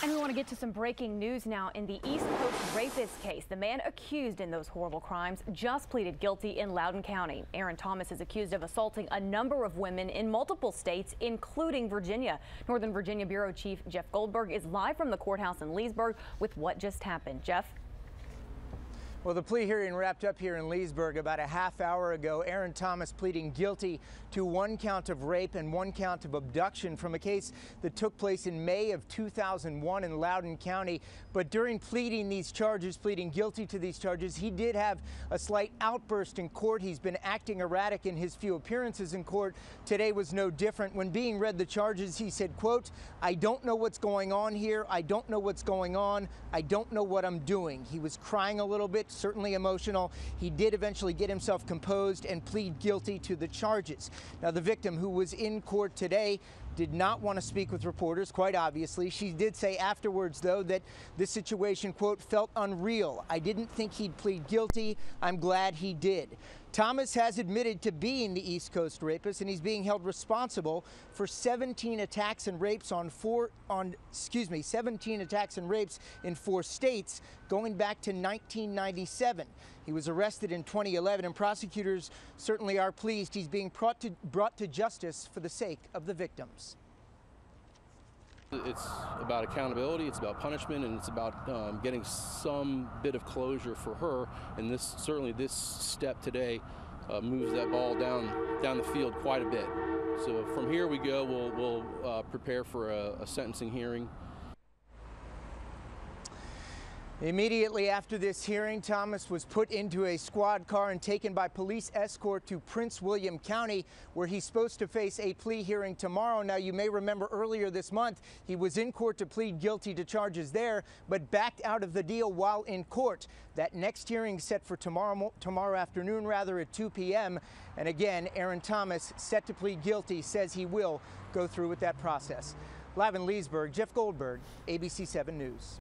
And we want to get to some breaking news now in the East Coast rapist case. The man accused in those horrible crimes just pleaded guilty in Loudoun County. Aaron Thomas is accused of assaulting a number of women in multiple states, including Virginia. Northern Virginia Bureau Chief Jeff Goldberg is live from the courthouse in Leesburg with what just happened. Jeff? Well, the plea hearing wrapped up here in Leesburg about a half hour ago. Aaron Thomas pleading guilty to 1 count of rape and 1 count of abduction from a case that took place in May of 2001 in Loudoun County. But during pleading guilty to these charges, he did have a slight outburst in court. He's been acting erratic in his few appearances in court. Today was no different. When being read the charges, he said, quote, "I don't know what's going on here. I don't know what's going on. I don't know what I'm doing." He was crying a little bit, certainly emotional. He did eventually get himself composed and plead guilty to the charges. Now, the victim, who was in court today, did not want to speak with reporters, quite obviously. She did say afterwards, though, that this situation, quote, "felt unreal. I didn't think he'd plead guilty. I'm glad he did." Thomas has admitted to being the East Coast rapist, and he's being held responsible for 17 attacks and rapes in 4 states going back to 1997. He was arrested in 2011, and prosecutors certainly are pleased he's being brought to justice for the sake of the victims. It's about accountability, it's about punishment, and it's about getting some bit of closure for her. And this step today moves that ball down the field quite a bit. So from here we go. We'll prepare for a sentencing hearing. Immediately after this hearing, Thomas was put into a squad car and taken by police escort to Prince William County, where he's supposed to face a plea hearing tomorrow. Now, you may remember earlier this month, he was in court to plead guilty to charges there, but backed out of the deal while in court. That next hearing set for tomorrow afternoon, at 2 p.m. And again, Aaron Thomas, set to plead guilty, says he will go through with that process. Live in Leesburg, Jeff Goldberg, ABC 7 News.